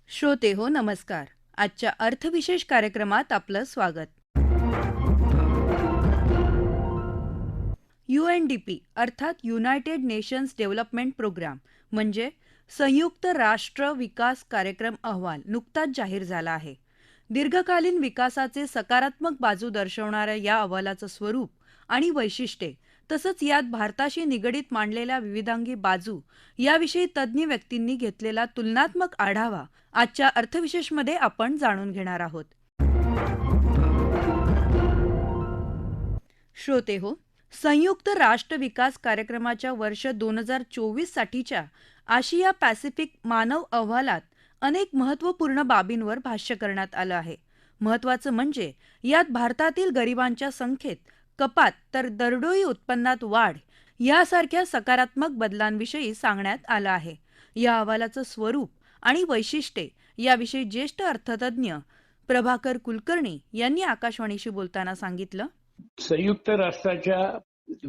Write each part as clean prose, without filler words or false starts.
श्रोते हो नमस्कार. आजच्या अर्थविशेष कार्यक्रमात आपलं स्वागत. UNDP अर्थात युनायटेड नेशन्स डेव्हलपमेंट प्रोग्राम म्हणजे संयुक्त राष्ट्र विकास कार्यक्रम अहवाल नुकताच जाहीर झाला आहे. दीर्घकालीन विकासाचे सकारात्मक बाजू दर्शवणाऱ्या या अहवालाचं स्वरूप आणि वैशिष्ट्ये तसंच यात भारताशी निगडीत मांडलेल्या विविधांगी बाजू याविषयी तज्ज्ञ व्यक्तींनी घेतलेला तुलनात्मक आढावा आजच्या अर्थविशेषमध्ये आपण जाणून घेणार आहोत. श्रोते हो, संयुक्त राष्ट्र विकास कार्यक्रमाच्या वर्ष 2024 साठीच्या आशिया पॅसिफिक मानव अहवालात अनेक महत्त्वपूर्ण बाबींवर भाष्य करण्यात आलं आहे. महत्त्वाचं म्हणजे यात भारतातील गरिबांच्या संख्येत कपात तर दरडोई उत्पन्नात वाढ यासारख्या सकारात्मक बदलांविषयी सांगण्यात आलं आहे. या अहवालाचं स्वरूप आणि वैशिष्ट्ये याविषयी ज्येष्ठ अर्थतज्ज्ञ प्रभाकर कुलकर्णी यांनी आकाशवाणीशी बोलताना सांगितलं. संयुक्त राष्ट्राच्या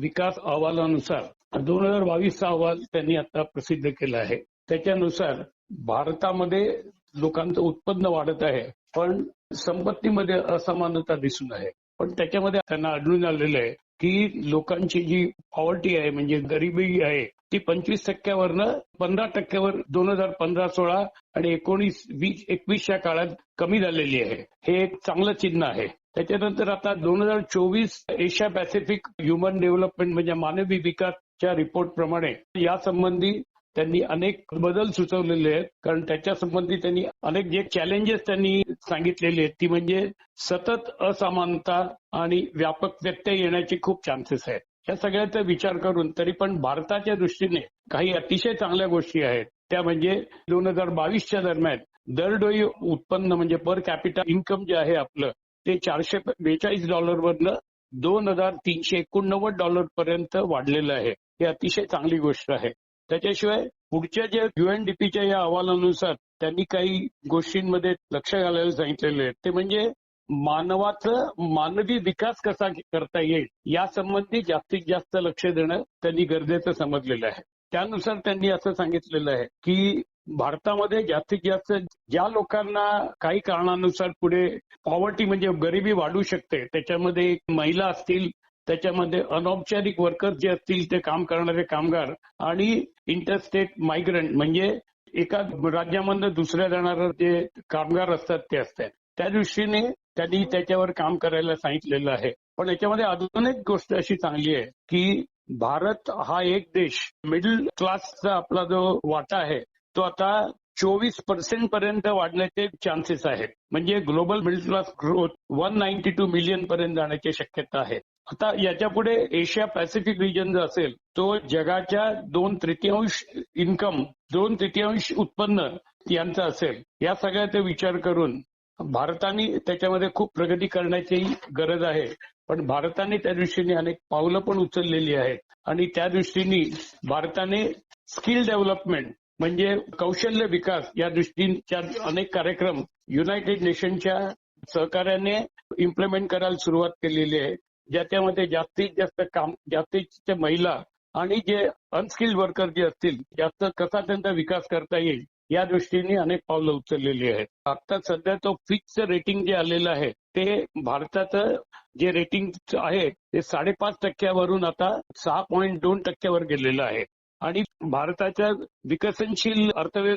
विकास अहवालानुसार 2022 चा अहवाल त्यांनी आता प्रसिद्ध केला आहे. त्याच्यानुसार भारतामध्ये लोकांचं उत्पन्न वाढत आहे, पण संपत्तीमध्ये असमानता दिसून आहे. पण त्याच्यामध्ये त्यांना आढळून आलेलं आहे की लोकांची जी पॉवर्टी आहे म्हणजे गरिबी आहे ती 25%वरनं 15%वर 2015-16 आणि 19-20-21 या काळात कमी झालेली आहे. हे एक चांगलं चिन्ह आहे. त्याच्यानंतर आता 2024 एशिया पॅसिफिक ह्युमन डेव्हलपमेंट म्हणजे मानवी विकासच्या रिपोर्ट प्रमाणे यासंबंधी त्यांनी अनेक बदल सुचवलेले आहेत. कारण त्याच्या संबंधी त्यांनी अनेक जे चॅलेंजेस त्यांनी सांगितलेले आहेत ती म्हणजे सतत असमानता आणि व्यापक व्यत्यय येण्याचे खूप चान्सेस आहेत. या सगळ्याचा विचार करून तरी पण भारताच्या दृष्टीने काही अतिशय चांगल्या गोष्टी आहेत. त्या म्हणजे 2022च्या दरम्यान दरडोई उत्पन्न म्हणजे पर कॅपिटा इन्कम जे आहे आपलं ते $442 वरनं $2,389 पर्यंत वाढलेलं आहे. ही अतिशय चांगली गोष्ट आहे. त्याच्याशिवाय पुढच्या जे UNDPच्या या अहवालानुसार त्यांनी काही गोष्टींमध्ये लक्ष घालायला सांगितलेले आहे. ते म्हणजे मानवी विकास कसा करता येईल यासंबंधी जास्तीत जास्त लक्ष देणं त्यांनी गरजेचं समजलेलं आहे. त्यानुसार त्यांनी असं सांगितलेलं आहे की भारतामध्ये जास्तीत जास्त ज्या लोकांना काही कारणानुसार पुढे पॉवर्टी म्हणजे गरिबी वाढू शकते त्याच्यामध्ये महिला असतील, त्याच्यामध्ये अनौपचारिक वर्कर जे असतील ते काम करणारे कामगार आणि इंटरस्टेट मायग्रंट म्हणजे एका राज्यामधनं दुसऱ्या जाणारे जे कामगार असतात ते असतात. त्या दृष्टीने त्यांनी त्याच्यावर काम करायला सांगितलेलं आहे. पण याच्यामध्ये अजून एक गोष्ट अशी चांगली आहे की भारत हा एक देश मिडल क्लासचा आपला जो वाटा आहे तो आता 24% पर्यंत वाढण्याचे चान्सेस आहेत. म्हणजे global middle class growth 192 million पर्यंत जाण्याची शक्यता आहे. आता याच्या पुढे एशिया पॅसिफिक रिजन जो असेल तो जगाच्या 2/3 इन्कम 2/3 उत्पन्न यांचा असेल. या सगळ्याचा विचार करून भारताने त्याच्यामध्ये खूप प्रगती करण्याची गरज आहे. पण भारताने त्या दृष्टीने अनेक पावलं पण उचललेली आहेत आणि त्या दृष्टीने भारताने स्किल डेव्हलपमेंट म्हणजे कौशल्य विकास या दृष्टीच्या अनेक कार्यक्रम युनायटेड नेशनच्या सहकार्याने इम्प्लिमेंट करायला सुरुवात केलेली आहे. ज्याच्यामध्ये जास्तीत जास्त महिला आणि जे अनस्किल्ड वर्कर जे असतील जास्त कसा त्यांचा विकास करता येईल या दृष्टीने अनेक पावलं उचललेली आहेत. आता सध्या तो फिक्स रेटिंग जे आलेलं आहे ते भारताचं जे रेटिंग आहे ते 5.5% वरून आता 6.2% वर गेलेलं आहे. आणि भारताच्या विकसनशील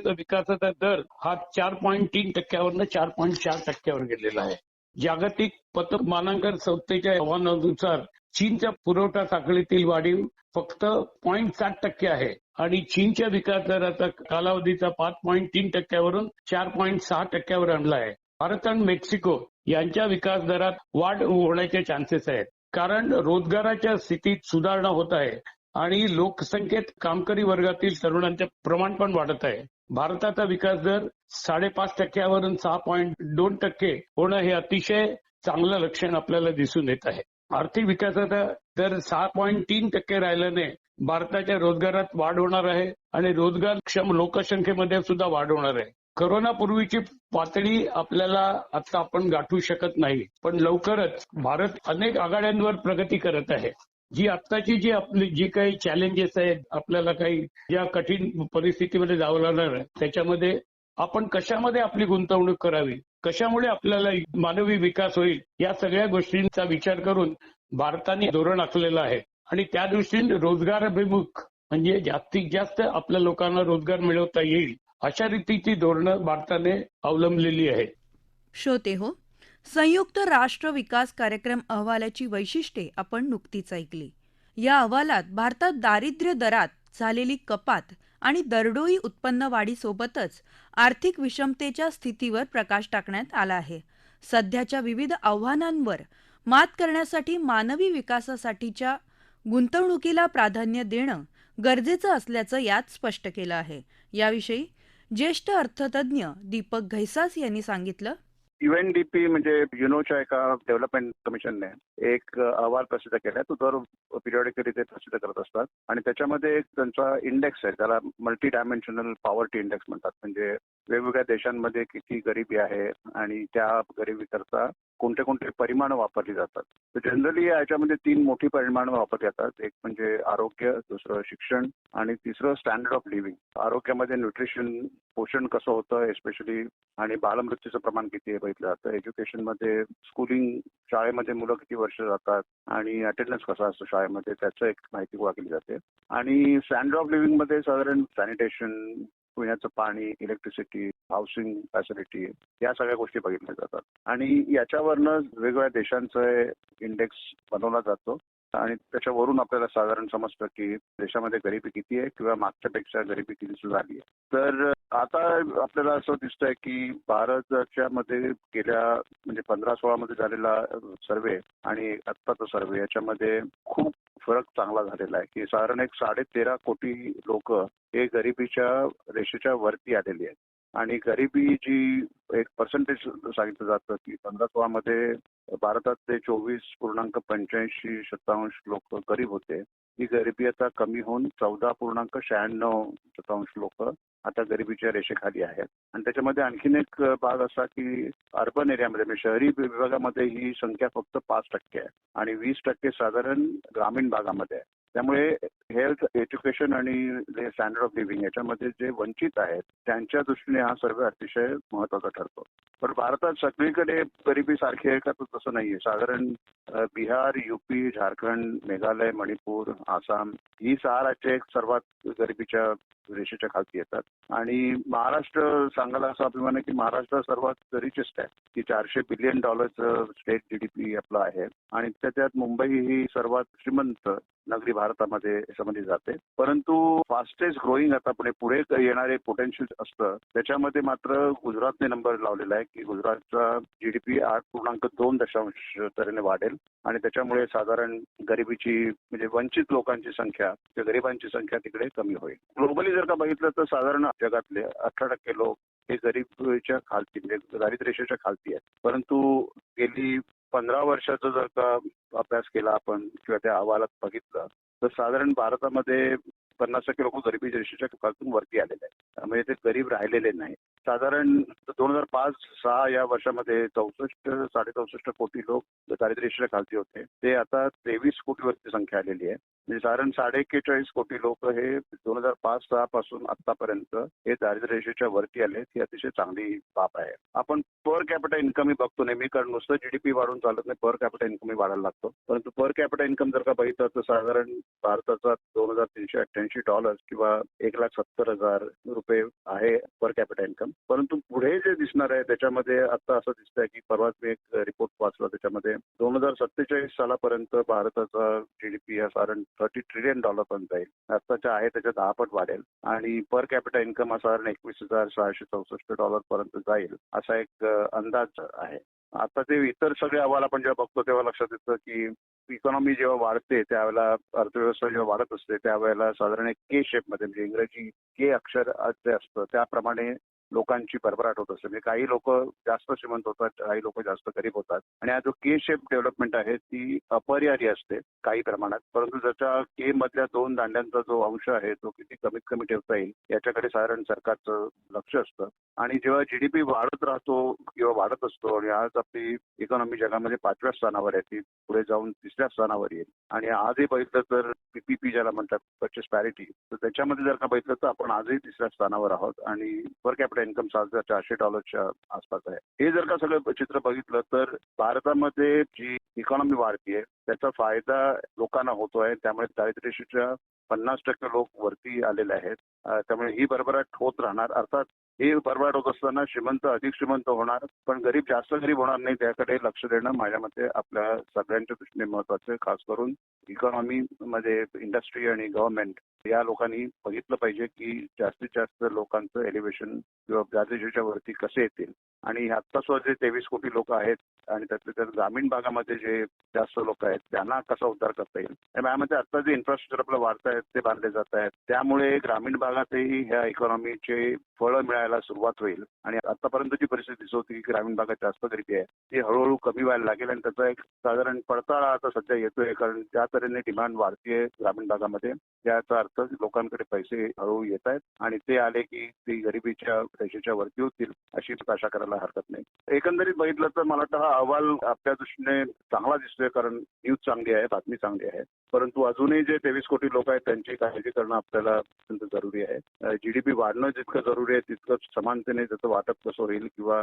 विकासाचा दर हा 4.3% वरून 4.4% वर गेलेला आहे. जागतिक पतक मानांकन संस्थेच्या अहवालानुसार चीनच्या पुरवठा साखळीतील वाढीव फक्त 0.7% आहे आणि चीनच्या विकास दराचा कालावधीचा 5.3% वरून 4.6% वर आणला आहे. भारत आणि मेक्सिको यांच्या विकास दरात वाढ होण्याचे चान्सेस आहेत. कारण रोजगाराच्या स्थितीत सुधारणा होत आहे आणि लोकसंख्येत कामकरी वर्गातील तरुणांचे प्रमाण पण वाढत आहे. भारताचा विकास दर 5.5% वरून 6.2% होणं हे अतिशय चांगलं लक्षण आपल्याला दिसून येत आहे. आर्थिक विकासाचा दर 6.3% राहिल्याने भारताच्या रोजगारात वाढ होणार आहे आणि रोजगारक्षम लोकसंख्येमध्ये सुद्धा वाढ होणार आहे. कोरोनापूर्वीची पातळी आपल्याला आता आपण गाठू शकत नाही, पण लवकरच भारत अनेक आघाड्यांवर प्रगती करत आहे. जी आत्ताची जी आपली जी काही चॅलेंजेस आहेत आपल्याला काही ज्या कठीण परिस्थितीमध्ये जावं लागणार आहे त्याच्यामध्ये आपण कशामध्ये आपली गुंतवणूक करावी, कशामुळे आपल्याला मानवी विकास होईल, या सगळ्या गोष्टींचा विचार करून भारताने धोरण आखलेलं आहे आणि त्या दृष्टीने रोजगाराभिमुख म्हणजे जास्तीत जास्त आपल्या लोकांना रोजगार मिळवता येईल अशा रीतीची धोरणं भारताने अवलंबलेली आहेत. श्रोते हो, संयुक्त राष्ट्र विकास कार्यक्रम अहवालाची वैशिष्ट्ये आपण नुकतीच ऐकली. या अहवालात भारतात दारिद्र्य दरात झालेली कपात आणि दरडोई उत्पन्न वाढीसोबतच आर्थिक विषमतेच्या स्थितीवर प्रकाश टाकण्यात आला आहे. सध्याच्या विविध आव्हानांवर मात करण्यासाठी मानवी विकासासाठीच्या गुंतवणुकीला प्राधान्य देणं गरजेचं असल्याचं यात स्पष्ट केलं आहे. याविषयी ज्येष्ठ अर्थतज्ज्ञ दीपक घैसास यांनी सांगितलं. UNDP म्हणजे युनोच्या एका डेव्हलपमेंट कमिशनने एक अहवाल प्रसिद्ध केलाय. तो दर पिरियॉडिकली ते प्रसिद्ध करत असतात आणि त्याच्यामध्ये एक त्यांचा इंडेक्स आहे, त्याला मल्टी डायमेन्शनल पॉवर्टी इंडेक्स म्हणतात. म्हणजे वेगवेगळ्या देशांमध्ये किती गरिबी आहे आणि त्या गरिबीकरता कोणते कोणते परिमाण वापरली जातात. तर जनरली याच्यामध्ये 3 मोठी परिमाण वापरली जातात. एक म्हणजे आरोग्य, दुसरं शिक्षण आणि तिसरं स्टँडर्ड ऑफ लिव्हिंग. आरोग्यामध्ये न्यूट्रिशन, पोषण कसं होतं एस्पेशली, आणि बालमृत्यूचं प्रमाण किती आहे बघितलं जातं. एज्युकेशनमध्ये स्कूलिंग, शाळेमध्ये मुलं किती वर्ष जातात आणि अटेंडन्स कसा असतो शाळेमध्ये, त्याचं एक माहिती गोळा केली जाते. आणि स्टँडर्ड ऑफ लिव्हिंगमध्ये साधारण सॅनिटेशन, पिण्याचं पाणी, इलेक्ट्रिसिटी, हाऊसिंग फॅसिलिटी, या सगळ्या गोष्टी बघितल्या जातात. आणि याच्यावरनं वेगवेगळ्या देशांचं इंडेक्स बनवला जातो आणि त्याच्यावरून आपल्याला साधारण समजतं की देशामध्ये गरिबी किती आहे किंवा मागच्यापेक्षा गरिबी किती झाली आहे. तर आता आपल्याला असं दिसतंय की भारताच्या मध्ये गेल्या म्हणजे 15-16 मध्ये झालेला सर्वे आणि आत्ताचा सर्वे याच्यामध्ये खूप फरक चांगला झालेला आहे की साधारण एक 13.5 कोटी लोक हे गरिबीच्या रेषेच्या वरती आलेली आहेत. आणि गरिबी जी एक पर्सेंटेज सांगितलं जातं की 15-16 मध्ये भारतातले 24.85% लोक गरीब होते. ही गरिबी आता कमी होऊन 14.96% लोक आता गरिबीच्या रेषेखाली आहेत. आणि त्याच्यामध्ये आणखीन एक भाग असा की अर्बन एरियामध्ये म्हणजे शहरी विभागामध्ये ही संख्या फक्त 5% आहे आणि 20% साधारण ग्रामीण भागामध्ये आहे. त्यामुळे हेल्थ, एज्युकेशन आणि स्टँडर्ड ऑफ लिव्हिंग याच्यामध्ये जे वंचित आहेत त्यांच्या दृष्टीने हा सर्वे अतिशय महत्वाचा ठरतो. पण भारतात सगळीकडे गरिबी सारखी आहे का, तर तसं नाहीये. साधारण बिहार, UP, झारखंड, मेघालय, मणिपूर, आसाम ही 6 राज्य सर्वात गरिबीच्या रेषेच्या खालती येतात. आणि महाराष्ट्र सांगायला असा अभिमान आहे की महाराष्ट्र सर्वात रिचेस्ट आहे की $400 बिलियन स्टेट GDP आपला आहे आणि त्याच्यात मुंबई ही सर्वात श्रीमंत नगरी भारतामध्ये समजली जाते. परंतु फास्टेस्ट ग्रोईंग आता पुढे येणारे पोटेन्शियल असतं त्याच्यामध्ये मात्र गुजरातने नंबर लावलेला आहे की गुजरातचा GDP 8.2 तऱ्हेने वाढेल आणि त्याच्यामुळे साधारण गरिबीची म्हणजे वंचित लोकांची संख्या किंवा गरिबांची संख्या तिकडे कमी होईल. ग्लोबली जर का बघितलं तर साधारण जगातले 18% लोक हे गरिबीच्या खालती म्हणजे दारिद्र्य रेषेच्या खालती आहेत. परंतु गेली 15 वर्षाचा जर का अभ्यास केला आपण किंवा त्या अहवालात बघितलं तर साधारण भारतामध्ये 50% लोक गरिबी रेषेच्या खालतून वरती आलेले आहेत. म्हणजे ते गरीब राहिलेले नाही. साधारण 2005-06 या वर्षामध्ये 64-64.5 कोटी लोक दारिद्र्य रेषेच्या खालती होते. ते आता 23 कोटीवरची संख्या आलेली आहे. म्हणजे साधारण 41.5 कोटी लोक हे 2005-06 पासून आतापर्यंत हे दारिद्र्य रेषेच्या वरती आले. ही अतिशय चांगली बाब आहे. आपण पर कॅपिटा इन्कम बघतो नेहमी, कारण नुसतं GDP वाढून चालत नाही, पर कॅपिटा इन्कम वाढायला लागतो. परंतु पर कॅपिटा इन्कम जर का बघितलं तर साधारण भारताचा $2,388 किंवा ₹1,70,000 आहे पर कॅपिटा इन्कम. परंतु पुढे जे दिसणार आहे त्याच्यामध्ये आता असं दिसतंय की परवाच मी एक रिपोर्ट वाचला, त्याच्यामध्ये 2047 सालापर्यंत भारताचा GDP हा साधारण $30 ट्रिलियन पर्यंत जाईल. आताच्या आहे त्याच्या 10 पट वाढेल आणि पर कॅपिटा इन्कम हा साधारण $21,664 पर्यंत जाईल असा एक अंदाज आहे. आता ते इतर सगळे अहवाल आपण जेव्हा बघतो तेव्हा लक्षात येतं की इकॉनॉमी जेव्हा वाढते त्यावेळेला, अर्थव्यवस्था जेव्हा वाढत असते त्यावेळेला साधारण एक के शेप मध्ये म्हणजे इंग्रजी के अक्षर जे असतं त्याप्रमाणे लोकांची भरभराट होत असते. म्हणजे काही लोक जास्त श्रीमंत होतात, काही लोक जास्त गरीब होतात आणि हा जो के शेप डेव्हलपमेंट आहे ती अपरिहार्य असते काही प्रमाणात. परंतु ज्याच्या के मधल्या 2 दांड्यांचा जो अंश आहे तो किती कमीत कमी ठेवता येईल याच्याकडे साधारण सरकारचं लक्ष असतं. आणि जेव्हा GDP वाढत राहतो किंवा वाढत असतो आणि आज आपली इकॉनॉमी जगामध्ये 5व्या स्थानावर आहे, ती पुढे जाऊन 3ऱ्या स्थानावर येईल. आणि आजही बघितलं तर PPP ज्याला म्हणतात, परचेस पॅरिटी, तर त्याच्यामध्ये जर का बघितलं तर आपण आजही 3ऱ्या स्थानावर आहोत आणि पर कॅपिटा कॅपिटा इन्कम $400च्या आसपास आहे. हे जर का सगळं चित्र बघितलं तर भारतामध्ये जी इकॉनॉमी वाढतीये त्याचा फायदा लोकांना होतोय. त्यामुळे दारिद्र्यरेषेच्या 50% लोक वरती आलेले आहेत. त्यामुळे ही भरभराट होत राहणार. अर्थात हे भरभराट होत असताना श्रीमंत अधिक श्रीमंत होणार, पण गरीब जास्त गरीब होणार नाही. त्याकडे लक्ष देणं माझ्या मते आपल्या सगळ्यांच्या दृष्टीने महत्वाचं, खास करून इकॉनॉमी मध्ये इंडस्ट्री आणि गव्हर्नमेंट या लोकांनी बघितलं पाहिजे की जास्तीत जास्त लोकांचं एलिव्हेशन किंवा दारिद्र्याच्या वरती कसे येतील. आणि आता जे 23 कोटी लोक आहेत आणि त्यातले तर ग्रामीण भागामध्ये जे जास्त लोक आहेत त्यांना कसा उद्धार करता येईल. यामध्ये आता जे इन्फ्रास्ट्रक्चर आपलं वाढत आहेत ते बांधले जात आहेत. त्यामुळे ग्रामीण भागातही ह्या इकॉनॉमीचे फळं मिळायला सुरुवात होईल. आणि आतापर्यंत जी परिस्थिती दिसत होती की ग्रामीण भागात जास्त गरिबी आहे ती हळूहळू कमी व्हायला लागेल. आणि त्याचा एक साधारण पडताळा आता सध्या येतोय, कारण त्या तऱ्हेने डिमांड वाढतीये ग्रामीण भागामध्ये. याचा अर्थ लोकांकडे पैसे हळूहळू येत आहेत आणि ते आले की ती गरिबीच्या रेषेच्या वरती होतील अशी आशा करायला हरकत नाही. एकंदरीत बघितलं तर मला वाटतं हा अहवाल आपल्या दृष्टीने चांगला दिसतोय, कारण न्यूज चांगली आहे, बातमी चांगली आहे. परंतु अजूनही जे 23 कोटी लोक आहेत त्यांची काळजी करणं आपल्याला अत्यंत जरुरी आहे. जीडीपी वाढणं जितकं जरुरी आहे तितकं समानतेने त्याचं वाटप कसं होईल किंवा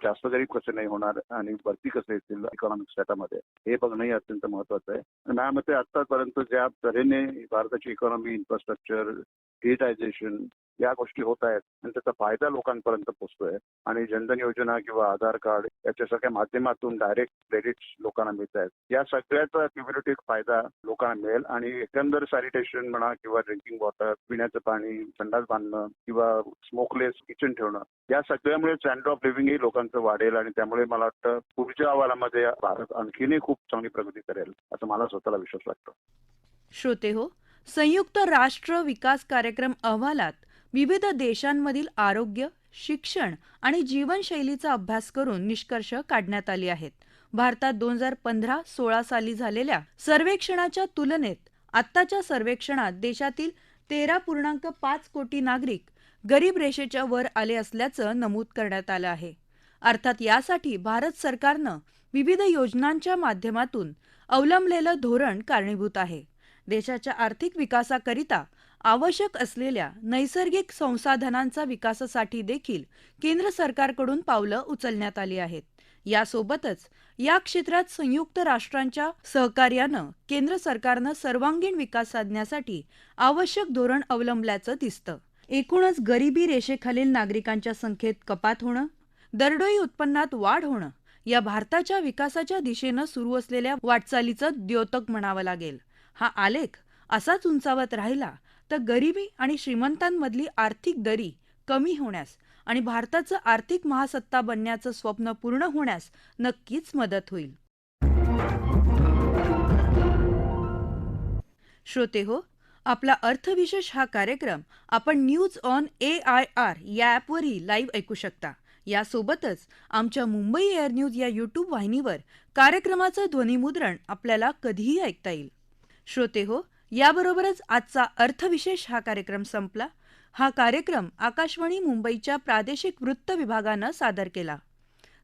जास्त गरीब कसे नाही होणार आणि वरती कसे येतील इकॉनॉमिक स्टॅटामध्ये हे बघणंही अत्यंत महत्वाचं आहे. माझ्या मते आतापर्यंत ज्या तऱ्हेने भारताची इकॉनॉमी, इन्फ्रास्ट्रक्चर, डिजिटायझेशन या गोष्टी होत आहेत आणि त्याचा फायदा लोकांपर्यंत पोहोचतोय. आणि जनधन योजना किंवा आधार कार्ड याच्यासारख्या माध्यमातून डायरेक्ट क्रेडिट लोकांना मिळत आहेत. या सगळ्याचा क्युम्युलेटिव्ह फायदा लोकांना मिळेल. आणि एकंदर सॅनिटेशन म्हणा किंवा ड्रिंकिंग वॉटर, पिण्याचं पाणी, संडास बांधणं किंवा स्मोकलेस किचन ठेवणं या सगळ्यामुळे स्टँडर्ड ऑफ लिव्हिंगही लोकांचं वाढेल. आणि त्यामुळे मला वाटतं पुढच्या अहवालामध्ये भारत आणखीनही खूप चांगली प्रगती करेल असं मला स्वतःला विश्वास वाटतो. श्रोते हो, संयुक्त राष्ट्र विकास कार्यक्रम अहवालात विविध देशांमधील आरोग्य, शिक्षण आणि जीवनशैलीचा अभ्यास करून निष्कर्ष काढण्यात आले आहेत. भारतात 2015-16 साली झालेल्या सर्वेक्षणाच्या तुलनेत आत्ताच्या सर्वेक्षणात देशातील 13.5 कोटी नागरिक गरीब रेषेच्या वर आले असल्याचं नमूद करण्यात आलं आहे. अर्थात यासाठी भारत सरकारनं विविध योजनांच्या माध्यमातून अवलंबलेलं धोरण कारणीभूत आहे. देशाच्या आर्थिक विकासाकरिता आवश्यक असलेल्या नैसर्गिक संसाधनांचा विकासासाठी देखील केंद्र सरकारकडून पावलं उचलण्यात आली आहेत. यासोबतच या क्षेत्रात संयुक्त राष्ट्रांच्या सहकार्यानं केंद्र सरकारनं सर्वांगीण विकास साधण्यासाठी आवश्यक धोरण अवलंबल्याचं दिसतं. एकूणच गरिबी रेषेखालील नागरिकांच्या संख्येत कपात होणं, दरडोई उत्पन्नात वाढ होणं या भारताच्या विकासाच्या दिशेनं सुरू असलेल्या वाटचालीचं द्योतक म्हणावं लागेल. हा आलेख असाच उंचावत राहिला तर गरिबी आणि श्रीमंतांमधली आर्थिक दरी कमी होण्यास आणि भारताचं आर्थिक महासत्ता बनण्याचं स्वप्न पूर्ण होण्यास नक्कीच मदत होईल. श्रोते हो, आपला अर्थविशेष हा कार्यक्रम आपण न्यूज ऑन AIR या ॲपवरही लाईव्ह ऐकू शकता. यासोबतच आमच्या मुंबई एअर न्यूज या यूट्यूब वाहिनीवर कार्यक्रमाचं ध्वनिमुद्रण आपल्याला कधीही ऐकता येईल. श्रोते हो, याबरोबरच आजचा अर्थविशेष हा कार्यक्रम संपला. हा कार्यक्रम आकाशवाणी मुंबईच्या प्रादेशिक वृत्त विभागानं सादर केला.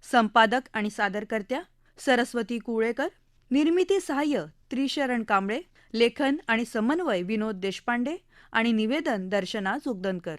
संपादक आणि सादरकर्त्या सरस्वती कुळेकर, निर्मिती सहाय्य त्रिशरण कांबळे, लेखन आणि समन्वय विनोद देशपांडे आणि निवेदन दर्शना जोगदनकर.